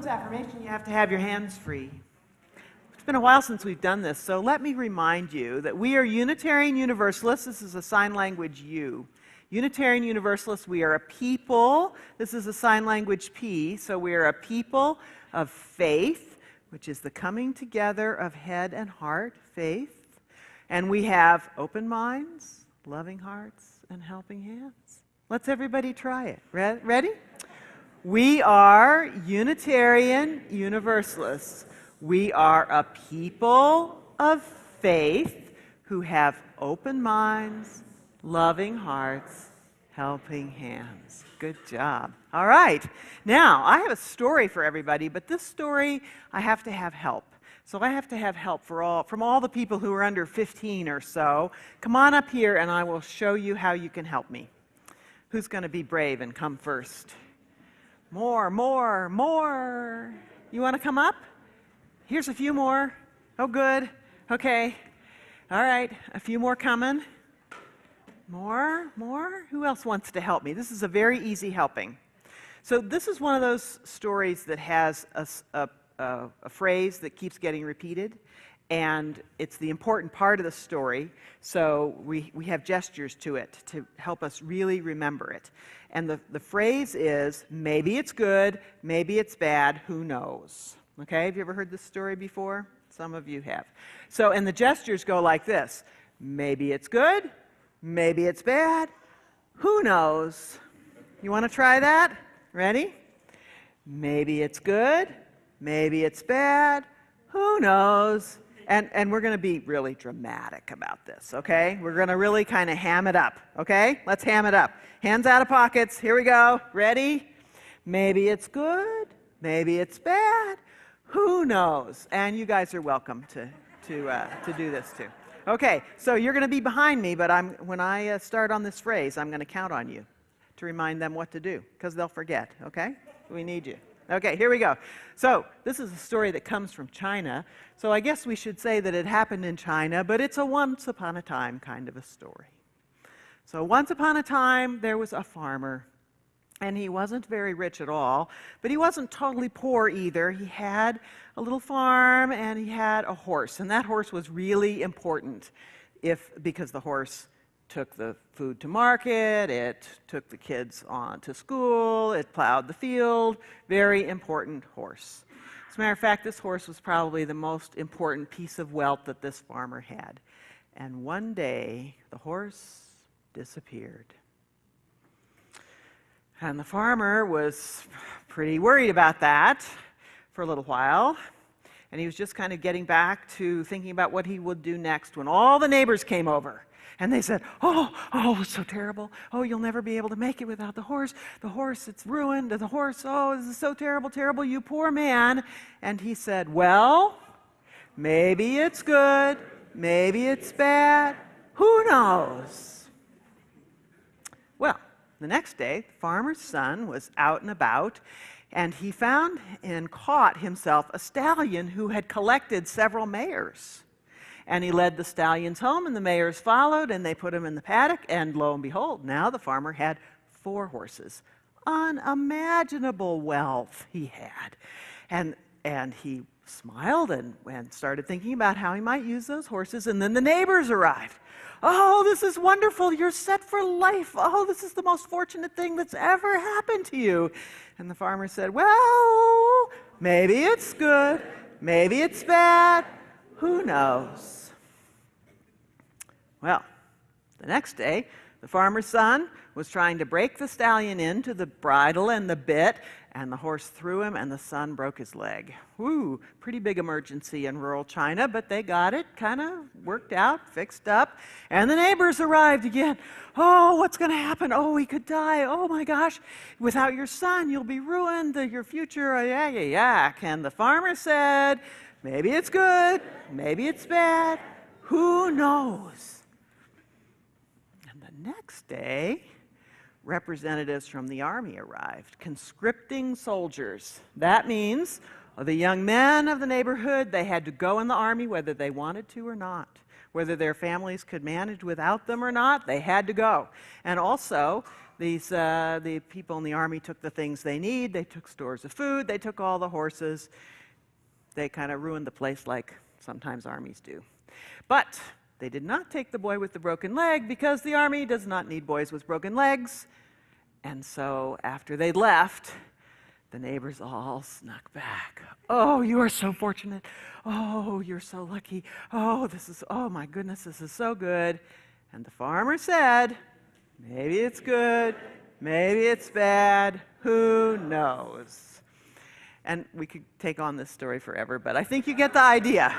Children's affirmation, you have to have your hands free. It's been a while since we've done this, so let me remind you that we are Unitarian Universalists. This is a sign language U. Unitarian Universalists, we are a people. This is a sign language P, so we are a people of faith, which is the coming together of head and heart, faith. And we have open minds, loving hearts, and helping hands. Let's everybody try it. Ready? We are Unitarian Universalists. We are a people of faith who have open minds, loving hearts, helping hands. Good job. All right. Now, I have a story for everybody, but this story, I have to have help. So I have to have help from all the people who are under 15 or so. Come on up here and I will show you how you can help me. Who's going to be brave and come first? More. You want to come up? Here's a few more. Oh, good. Okay. All right. A few more coming. More. Who else wants to help me? This is a very easy helping. So this is one of those stories that has a phrase that keeps getting repeated, and it's the important part of the story, so we have gestures to it to help us really remember it. And the phrase is, maybe it's good, maybe it's bad, who knows? Okay, have you ever heard this story before? Some of you have. So, and the gestures go like this. Maybe it's good, maybe it's bad, who knows? You want to try that? Ready? Maybe it's good, maybe it's bad, who knows? And we're going to be really dramatic about this, okay? We're going to really kind of ham it up, okay? Let's ham it up. Hands out of pockets. Here we go. Ready? Maybe it's good, maybe it's bad, who knows? And you guys are welcome to do this too. Okay, so you're going to be behind me, but when I start on this phrase, I'm going to count on you to remind them what to do, because they'll forget, okay? We need you. Okay, here we go. So this is a story that comes from China. So I guess we should say that it happened in China, but it's a once upon a time kind of a story. So once upon a time, there was a farmer, and he wasn't very rich at all, but he wasn't totally poor either. He had a little farm, and he had a horse, and that horse was really important because the horse took the food to market, it took the kids on to school, it plowed the field. Very important horse. As a matter of fact, this horse was probably the most important piece of wealth that this farmer had. And one day, the horse disappeared. And the farmer was pretty worried about that for a little while. And he was just kind of getting back to thinking about what he would do next when all the neighbors came over. And they said, oh, it's so terrible. Oh, you'll never be able to make it without the horse. The horse, it's ruined. The horse, oh, this is so terrible, you poor man. And he said, well, maybe it's good, maybe it's bad, who knows? Well, the next day, the farmer's son was out and about, and he found and caught himself a stallion who had collected several mares. And he led the stallions home, and the mares followed, and they put him in the paddock, and lo and behold, now the farmer had 4 horses. Unimaginable wealth he had. And he smiled and started thinking about how he might use those horses, and then the neighbors arrived. Oh, this is wonderful. You're set for life. Oh, this is the most fortunate thing that's ever happened to you. And the farmer said, well, maybe it's good, maybe it's bad, who knows? Well, the next day, the farmer's son was trying to break the stallion into the bridle and the bit, and the horse threw him, and the son broke his leg. Woo, pretty big emergency in rural China, but they got it kind of worked out, fixed up, and the neighbors arrived again. Oh, what's going to happen? Oh, he could die. Oh, my gosh. Without your son, you'll be ruined. Your future, yak. And the farmer said, maybe it's good, maybe it's bad, who knows? And the next day, representatives from the army arrived, conscripting soldiers. That means the young men of the neighborhood, they had to go in the army whether they wanted to or not. Whether their families could manage without them or not, they had to go. And also, The people in the army took the things they need. They took stores of food. They took all the horses. They kind of ruined the place like sometimes armies do. But they did not take the boy with the broken leg because the army does not need boys with broken legs. And so after they left, the neighbors all snuck back. Oh, you are so fortunate. Oh, you're so lucky. Oh, oh my goodness, this is so good. And the farmer said, maybe it's good, maybe it's bad, who knows? And we could take on this story forever, but I think you get the idea.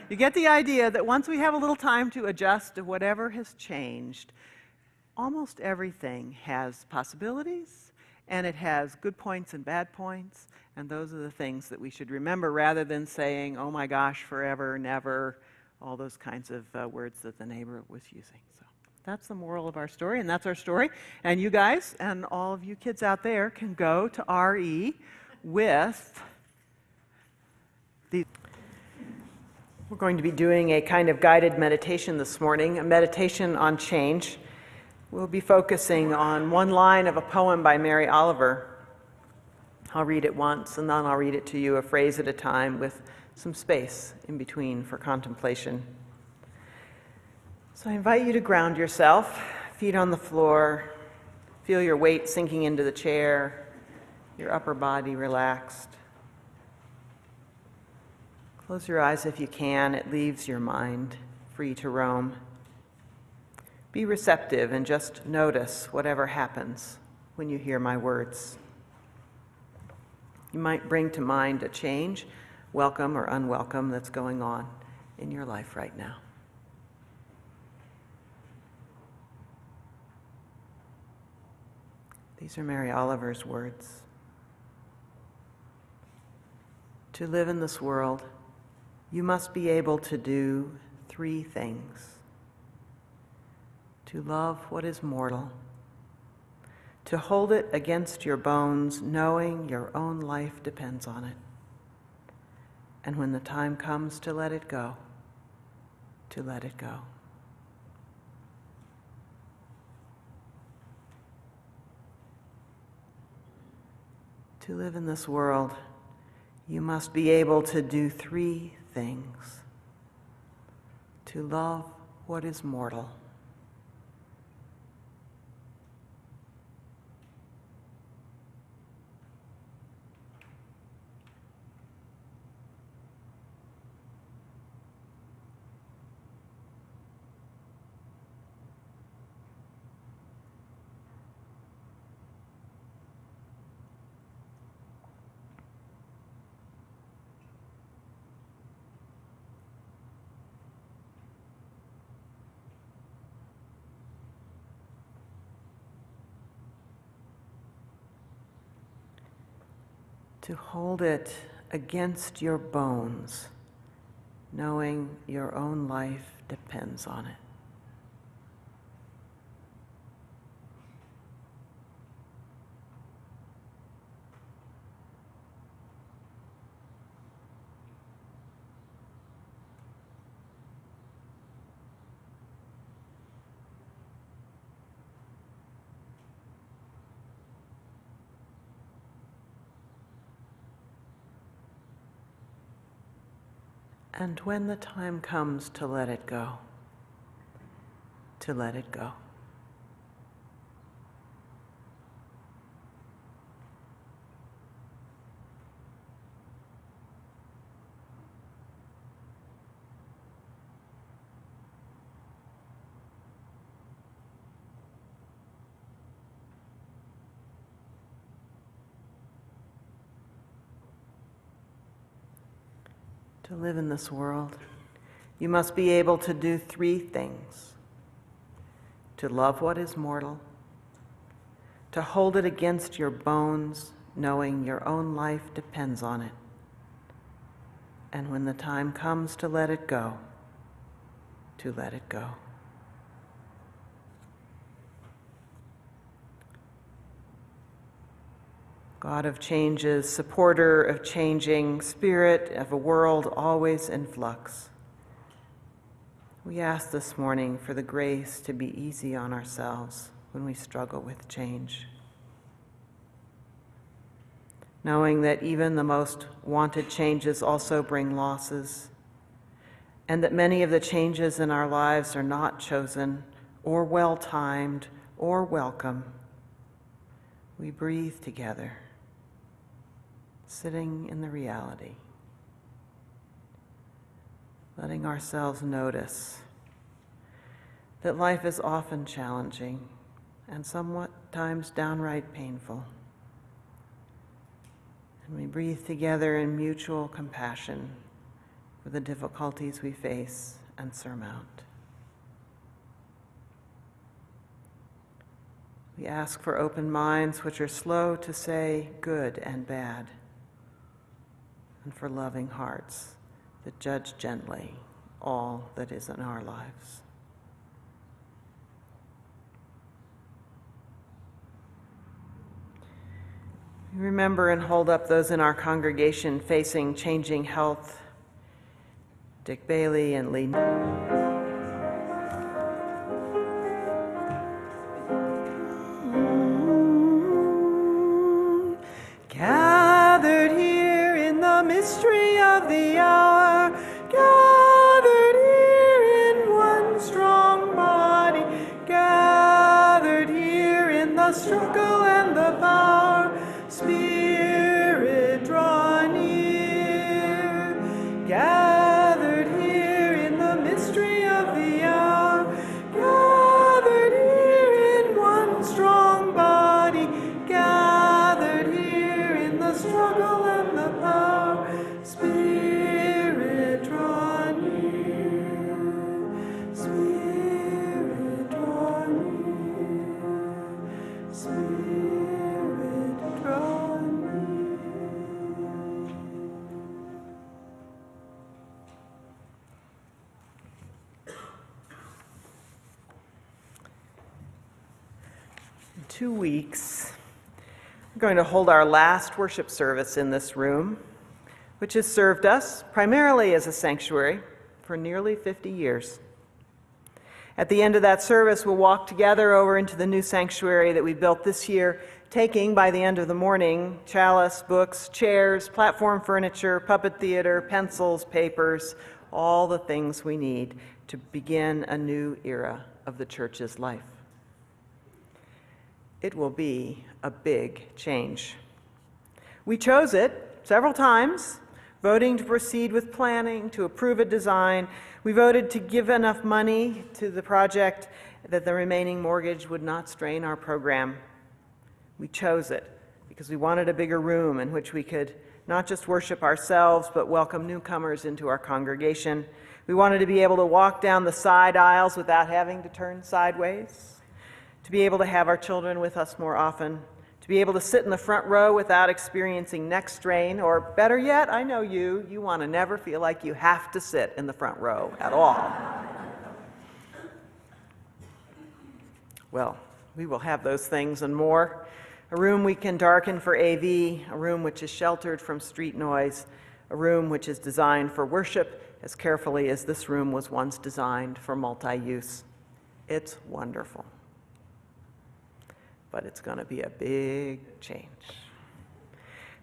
You get the idea that once we have a little time to adjust to whatever has changed, almost everything has possibilities, and it has good points and bad points, and those are the things that we should remember rather than saying, oh my gosh, forever, never, all those kinds of words that the neighbor was using. So that's the moral of our story, and that's our story. And you guys and all of you kids out there can go to RE with these. We're going to be doing a kind of guided meditation this morning, a meditation on change. We'll be focusing on one line of a poem by Mary Oliver. I'll read it once, and then I'll read it to you a phrase at a time with some space in between for contemplation. So I invite you to ground yourself, feet on the floor, feel your weight sinking into the chair, your upper body relaxed. Close your eyes if you can. It leaves your mind free to roam. Be receptive and just notice whatever happens when you hear my words. You might bring to mind a change, welcome or unwelcome, that's going on in your life right now. These are Mary Oliver's words. To live in this world, you must be able to do 3 things. To love what is mortal, to hold it against your bones, knowing your own life depends on it, and when the time comes to let it go, to let it go. To live in this world, you must be able to do 3 things. To love what is mortal, to hold it against your bones, knowing your own life depends on it. And when the time comes to let it go, to let it go. To live in this world, you must be able to do 3 things. To love what is mortal, to hold it against your bones, knowing your own life depends on it, and when the time comes to let it go, to let it go. God of changes, supporter of changing, spirit of a world always in flux. We ask this morning for the grace to be easy on ourselves, when we struggle with change. Knowing that even the most wanted changes also bring losses, and that many of the changes in our lives are not chosen or well-timed or welcome, we breathe together, sitting in the reality, letting ourselves notice that life is often challenging and sometimes downright painful. And we breathe together in mutual compassion for the difficulties we face and surmount. We ask for open minds which are slow to say good and bad, and for loving hearts that judge gently all that is in our lives. Remember and hold up those in our congregation facing changing health: Dick Bailey and Lee. Gathered here in the mystery of the hour, gathered here in one strong body, gathered here in the struggle and the power. Spirit, draw near, gathered here in the mystery of the hour, gathered here in one strong body, gathered here in the struggle and the power. Spirit, draw near, Spirit, draw near, Spirit, draw near. In 2 weeks, we're going to hold our last worship service in this room, which has served us primarily as a sanctuary for nearly 50 years. At the end of that service, we'll walk together over into the new sanctuary that we built this year, taking, by the end of the morning, chalice, books, chairs, platform furniture, puppet theater, pencils, papers, all the things we need to begin a new era of the church's life. It will be a big change. We chose it several times, voting to proceed with planning, to approve a design. We voted to give enough money to the project that the remaining mortgage would not strain our program. We chose it because we wanted a bigger room in which we could not just worship ourselves, but welcome newcomers into our congregation. We wanted to be able to walk down the side aisles without having to turn sideways, to be able to have our children with us more often, to be able to sit in the front row without experiencing neck strain, or better yet, I know you want to never feel like you have to sit in the front row at all. Well, we will have those things and more. A room we can darken for AV, a room which is sheltered from street noise, a room which is designed for worship as carefully as this room was once designed for multi-use. It's wonderful. But it's going to be a big change.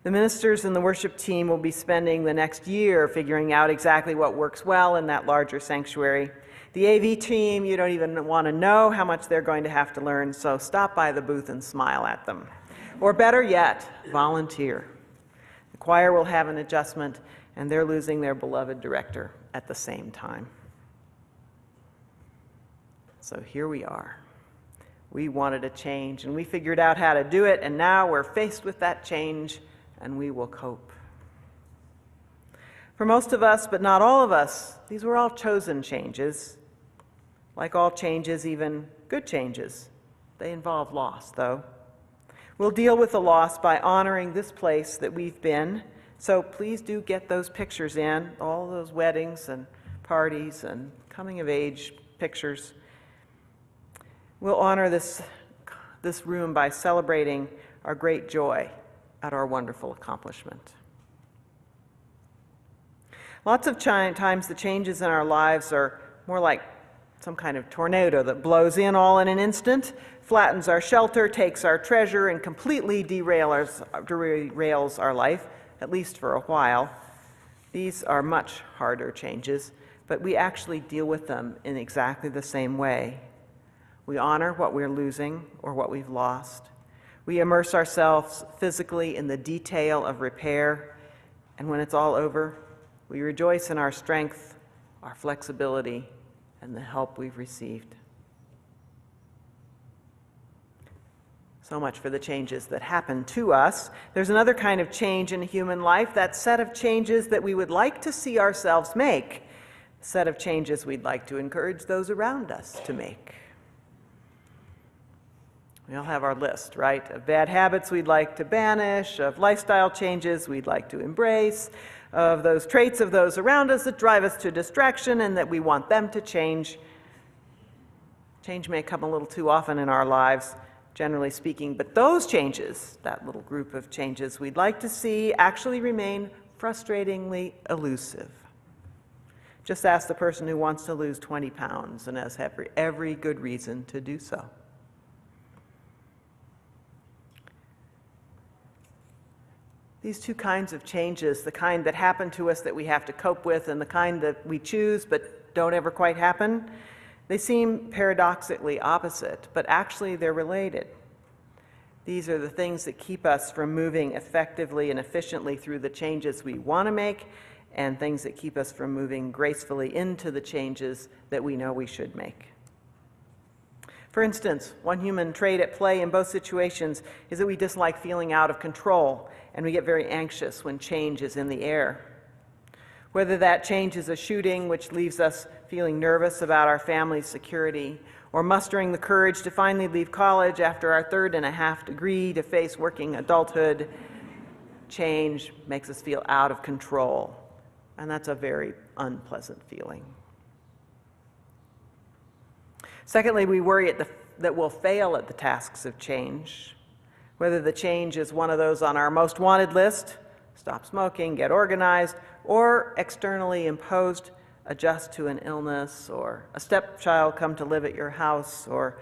The ministers and the worship team will be spending the next year figuring out exactly what works well in that larger sanctuary. The AV team, you don't even want to know how much they're going to have to learn, so stop by the booth and smile at them. Or better yet, volunteer. The choir will have an adjustment, and they're losing their beloved director at the same time. So here we are. We wanted a change, and we figured out how to do it, and now we're faced with that change, and we will cope. For most of us, but not all of us, these were all chosen changes. Like all changes, even good changes, they involve loss, though. We'll deal with the loss by honoring this place that we've been, so please do get those pictures in, all those weddings and parties and coming-of-age pictures. We'll honor this room by celebrating our great joy at our wonderful accomplishment. Lots of times the changes in our lives are more like some kind of tornado that blows in all in an instant, flattens our shelter, takes our treasure, and completely derails our life, at least for a while. These are much harder changes, but we actually deal with them in exactly the same way. We honor what we're losing or what we've lost. We immerse ourselves physically in the detail of repair, and when it's all over, we rejoice in our strength, our flexibility, and the help we've received. So much for the changes that happen to us. There's another kind of change in human life, that set of changes that we would like to see ourselves make, a set of changes we'd like to encourage those around us to make. We all have our list, right? Of bad habits we'd like to banish, of lifestyle changes we'd like to embrace, of those traits of those around us that drive us to distraction and that we want them to change. Change may come a little too often in our lives, generally speaking, but those changes, that little group of changes we'd like to see, actually remain frustratingly elusive. Just ask the person who wants to lose 20 pounds and has every good reason to do so. These two kinds of changes, the kind that happen to us that we have to cope with and the kind that we choose but don't ever quite happen, they seem paradoxically opposite, but actually they're related. These are the things that keep us from moving effectively and efficiently through the changes we want to make, and things that keep us from moving gracefully into the changes that we know we should make. For instance, one human trait at play in both situations is that we dislike feeling out of control, and we get very anxious when change is in the air. Whether that change is a shooting, which leaves us feeling nervous about our family's security, or mustering the courage to finally leave college after our 3.5 degree to face working adulthood, change makes us feel out of control, and that's a very unpleasant feeling. Secondly, we worry that we'll fail at the tasks of change, whether the change is one of those on our most wanted list, stop smoking, get organized, or externally imposed, adjust to an illness, or a stepchild come to live at your house, or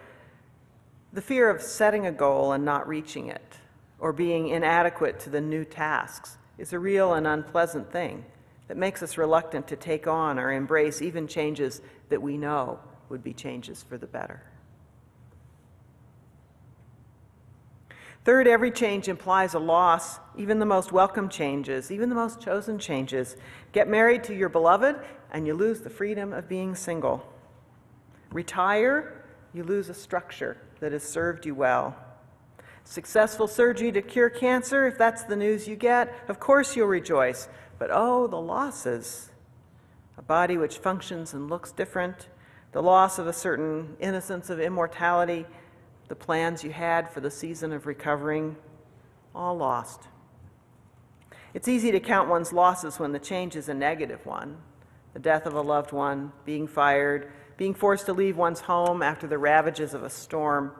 the fear of setting a goal and not reaching it, or being inadequate to the new tasks is a real and unpleasant thing that makes us reluctant to take on or embrace even changes that we know would be changes for the better. Third, every change implies a loss, even the most welcome changes, even the most chosen changes. Get married to your beloved, and you lose the freedom of being single. Retire, you lose a structure that has served you well. Successful surgery to cure cancer, if that's the news you get, of course you'll rejoice. But oh, the losses. A body which functions and looks different, the loss of a certain innocence of immortality, the plans you had for the season of recovering, all lost. It's easy to count one's losses when the change is a negative one. The death of a loved one, being fired, being forced to leave one's home after the ravages of a storm.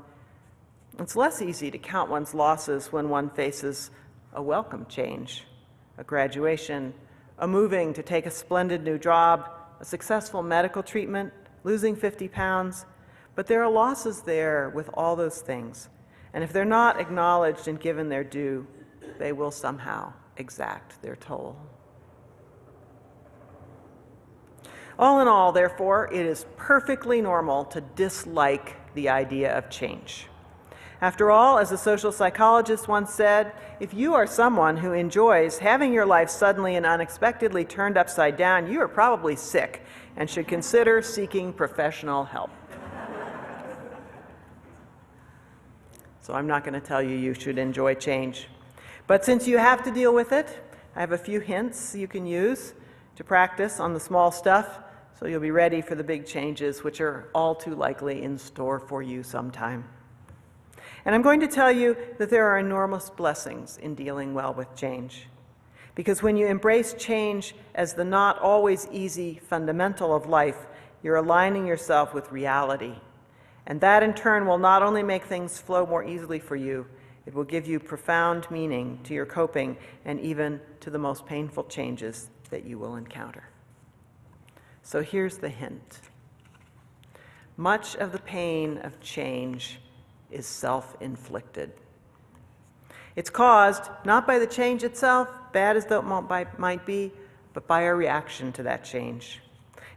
It's less easy to count one's losses when one faces a welcome change, a graduation, a moving to take a splendid new job, a successful medical treatment, losing 50 pounds. But there are losses there with all those things. And if they're not acknowledged and given their due, they will somehow exact their toll. All in all, therefore, it is perfectly normal to dislike the idea of change. After all, as a social psychologist once said, if you are someone who enjoys having your life suddenly and unexpectedly turned upside down, you are probably sick and should consider seeking professional help. So I'm not going to tell you you should enjoy change. But since you have to deal with it, I have a few hints you can use to practice on the small stuff so you'll be ready for the big changes, which are all too likely in store for you sometime. And I'm going to tell you that there are enormous blessings in dealing well with change. Because when you embrace change as the not always easy fundamental of life, you're aligning yourself with reality. And that in turn will not only make things flow more easily for you, it will give you profound meaning to your coping and even to the most painful changes that you will encounter. So here's the hint. much of the pain of change is self-inflicted. It's caused not by the change itself, bad as though it might be, but by our reaction to that change.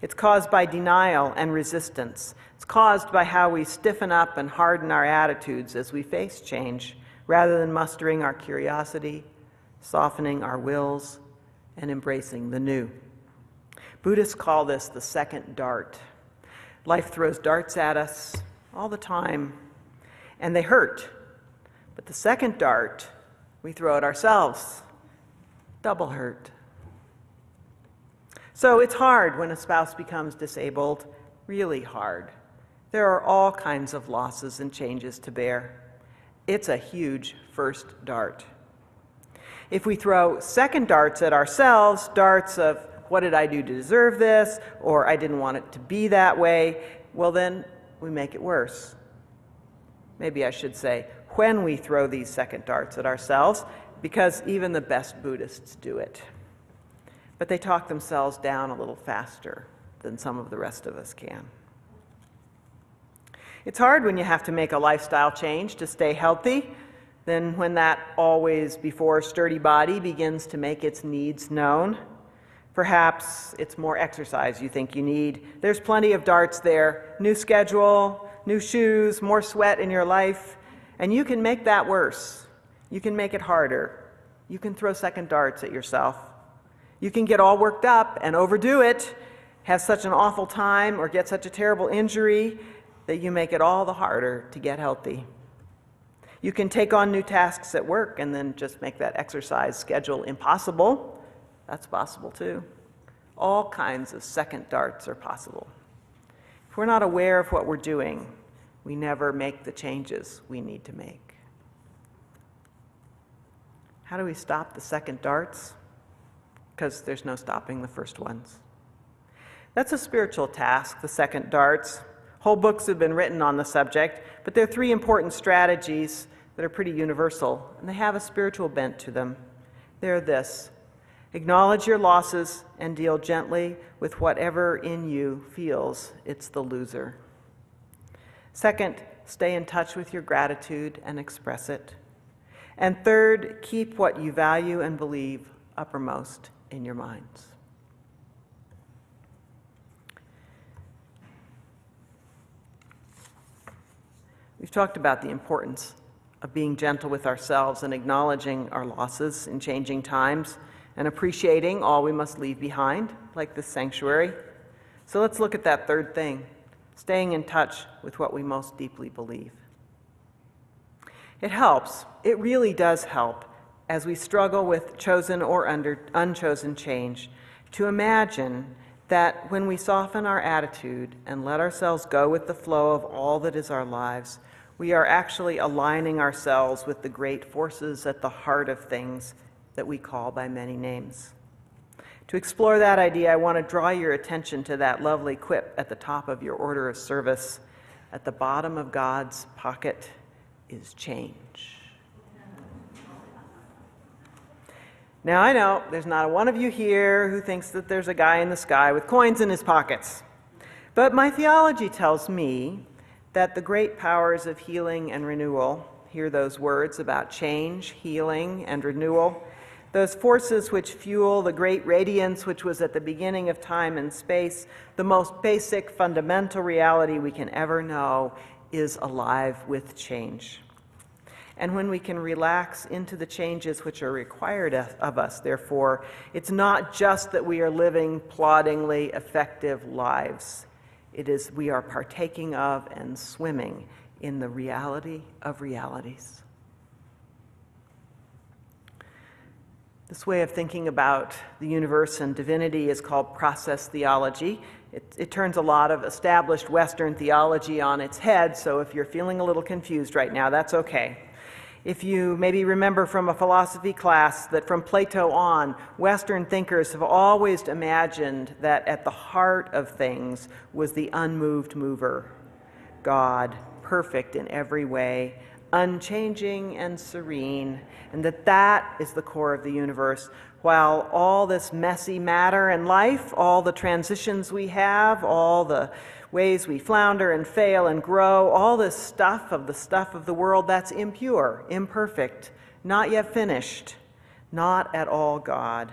It's caused by denial and resistance. It's caused by how we stiffen up and harden our attitudes as we face change, rather than mustering our curiosity, softening our wills, and embracing the new. Buddhists call this the second dart. Life throws darts at us all the time, and they hurt. But the second dart, we throw at ourselves. Double hurt. So it's hard when a spouse becomes disabled, really hard. There are all kinds of losses and changes to bear. It's a huge first dart. If we throw second darts at ourselves, darts of, what did I do to deserve this? Or I didn't want it to be that way, well then we make it worse. Maybe I should say, when we throw these second darts at ourselves, because even the best Buddhists do it. But they talk themselves down a little faster than some of the rest of us can. It's hard when you have to make a lifestyle change to stay healthy. Then when that always before sturdy body begins to make its needs known, perhaps it's more exercise you think you need. There's plenty of darts there. New schedule, new shoes, more sweat in your life, and you can make that worse. You can make it harder. You can throw second darts at yourself. You can get all worked up and overdo it, have such an awful time, or get such a terrible injury that you make it all the harder to get healthy. You can take on new tasks at work and then just make that exercise schedule impossible. That's possible too. All kinds of second darts are possible. If we're not aware of what we're doing, we never make the changes we need to make. How do we stop the second darts? Because there's no stopping the first ones. That's a spiritual task, the second darts. Whole books have been written on the subject, but there are three important strategies that are pretty universal, and they have a spiritual bent to them. They're this: acknowledge your losses and deal gently with whatever in you feels it's the loser. Second, stay in touch with your gratitude and express it. And third, keep what you value and believe uppermost in your minds. We've talked about the importance of being gentle with ourselves and acknowledging our losses in changing times and appreciating all we must leave behind, like this sanctuary. So let's look at that third thing, staying in touch with what we most deeply believe. It helps, it really does help, as we struggle with chosen or unchosen change, to imagine that when we soften our attitude and let ourselves go with the flow of all that is our lives, we are actually aligning ourselves with the great forces at the heart of things that we call by many names. To explore that idea, I want to draw your attention to that lovely quip at the top of your order of service. At the bottom of God's pocket is change. Now, I know there's not a one of you here who thinks that there's a guy in the sky with coins in his pockets. But my theology tells me that the great powers of healing and renewal, hear those words about change, healing, and renewal, those forces which fuel the great radiance which was at the beginning of time and space, the most basic fundamental reality we can ever know, is alive with change. And when we can relax into the changes which are required of us, therefore, it's not just that we are living ploddingly effective lives. It is we are partaking of and swimming in the reality of realities. This way of thinking about the universe and divinity is called process theology. It turns a lot of established Western theology on its head, so if you're feeling a little confused right now, that's okay. If you maybe remember from a philosophy class that from Plato on, Western thinkers have always imagined that at the heart of things was the unmoved mover, God, perfect in every way, unchanging and serene, and that is the core of the universe, while all this messy matter in life, all the transitions we have, all the ways we flounder and fail and grow, all this stuff of the world that's impure, imperfect, not yet finished, not at all God.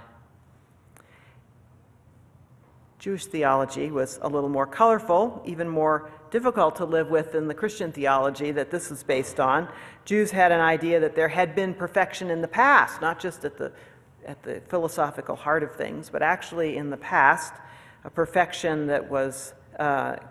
Jewish theology was a little more colorful, even more difficult to live with than the Christian theology that this is based on. Jews had an idea that there had been perfection in the past, not just at the philosophical heart of things, but actually in the past, a perfection that was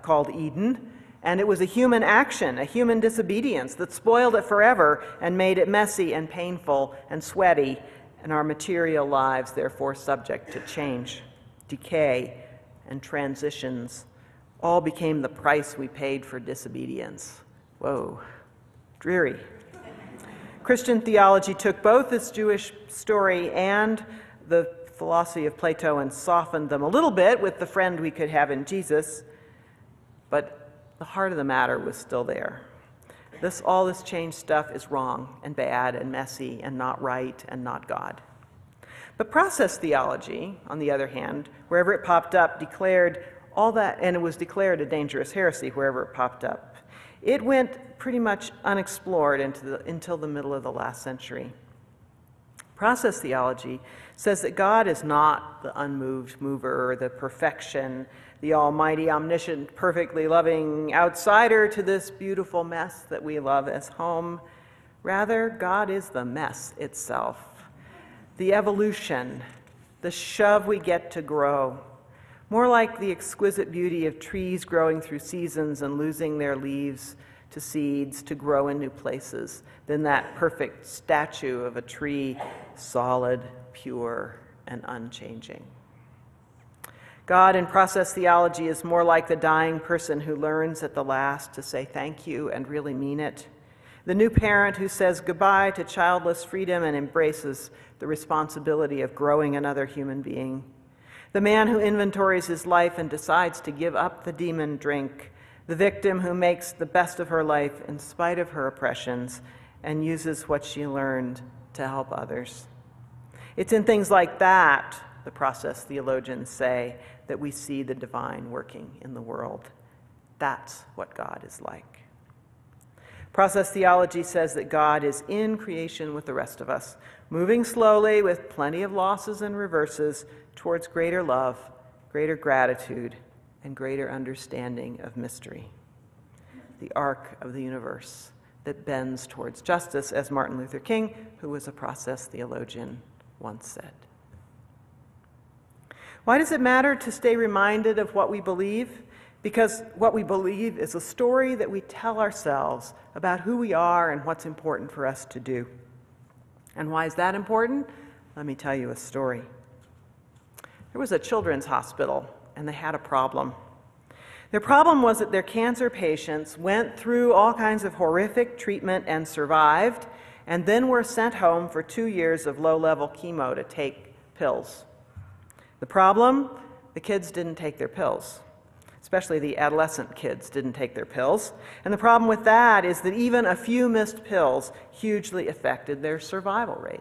called Eden, and it was a human action, a human disobedience that spoiled it forever and made it messy and painful and sweaty, and our material lives therefore subject to change, decay, and transitions all became the price we paid for disobedience. Whoa, dreary. Christian theology took both this Jewish story and the philosophy of Plato and softened them a little bit with the friend we could have in Jesus, but the heart of the matter was still there. All this change stuff is wrong and bad and messy and not right and not God. But process theology, on the other hand, wherever it popped up, declared all that, and it was declared a dangerous heresy wherever it popped up. It went pretty much unexplored until the middle of the last century. Process theology says that God is not the unmoved mover, the perfection, the almighty, omniscient, perfectly loving outsider to this beautiful mess that we love as home. Rather, God is the mess itself, the evolution, the shove we get to grow, more like the exquisite beauty of trees growing through seasons and losing their leaves to seeds to grow in new places than that perfect statue of a tree, solid, pure, and unchanging. God in process theology is more like the dying person who learns at the last to say thank you and really mean it, the new parent who says goodbye to childless freedom and embraces the responsibility of growing another human being, the man who inventories his life and decides to give up the demon drink, the victim who makes the best of her life in spite of her oppressions and uses what she learned to help others. It's in things like that, the process theologians say, that we see the divine working in the world. That's what God is like. Process theology says that God is in creation with the rest of us, moving slowly with plenty of losses and reverses towards greater love, greater gratitude, and greater understanding of mystery. The arc of the universe that bends towards justice, as Martin Luther King, who was a process theologian, once said. Why does it matter to stay reminded of what we believe? Because what we believe is a story that we tell ourselves about who we are and what's important for us to do. And why is that important? Let me tell you a story. There was a children's hospital, and they had a problem. Their problem was that their cancer patients went through all kinds of horrific treatment and survived, and then were sent home for 2 years of low-level chemo to take pills. The problem? The kids didn't take their pills. Especially the adolescent kids didn't take their pills. And the problem with that is that even a few missed pills hugely affected their survival rate.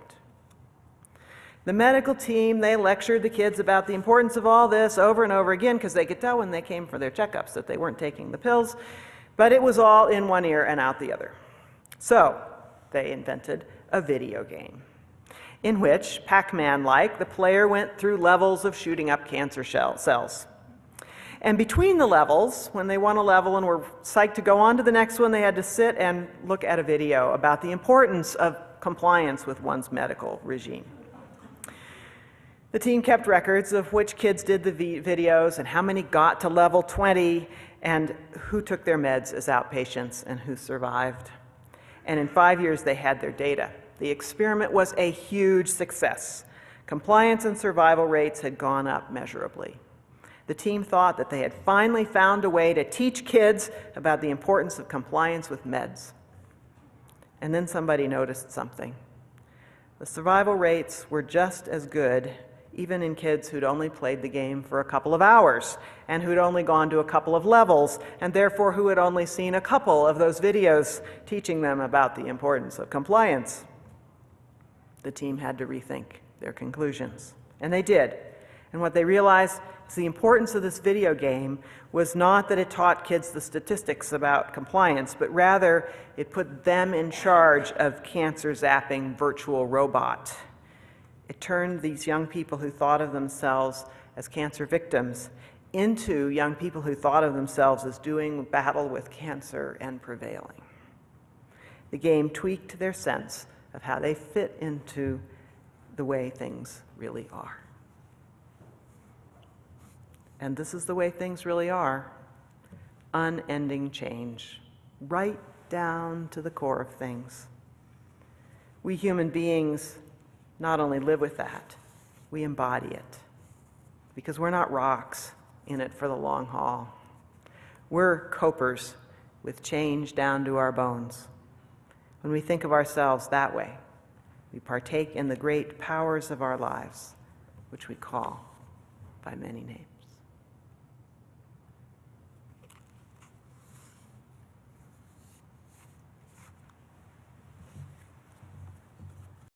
The medical team, they lectured the kids about the importance of all this over and over again because they could tell when they came for their checkups that they weren't taking the pills, but it was all in one ear and out the other. So they invented a video game in which, Pac-Man-like, the player went through levels of shooting up cancer cells. And between the levels, when they won a level and were psyched to go on to the next one, they had to sit and look at a video about the importance of compliance with one's medical regime. The team kept records of which kids did the videos and how many got to level 20 and who took their meds as outpatients and who survived. And in 5 years, they had their data. The experiment was a huge success. Compliance and survival rates had gone up measurably. The team thought that they had finally found a way to teach kids about the importance of compliance with meds. And then somebody noticed something. The survival rates were just as good, even in kids who'd only played the game for a couple of hours and who'd only gone to a couple of levels, and therefore who had only seen a couple of those videos teaching them about the importance of compliance. The team had to rethink their conclusions. And they did. And what they realized is the importance of this video game was not that it taught kids the statistics about compliance, but rather it put them in charge of cancer zapping virtual robot. It turned these young people who thought of themselves as cancer victims into young people who thought of themselves as doing battle with cancer and prevailing. The game tweaked their sense of how they fit into the way things really are. And this is the way things really are. Unending change, right down to the core of things. We human beings not only live with that, we embody it. Because we're not rocks in it for the long haul. We're copers with change down to our bones. When we think of ourselves that way, we partake in the great powers of our lives, which we call by many names.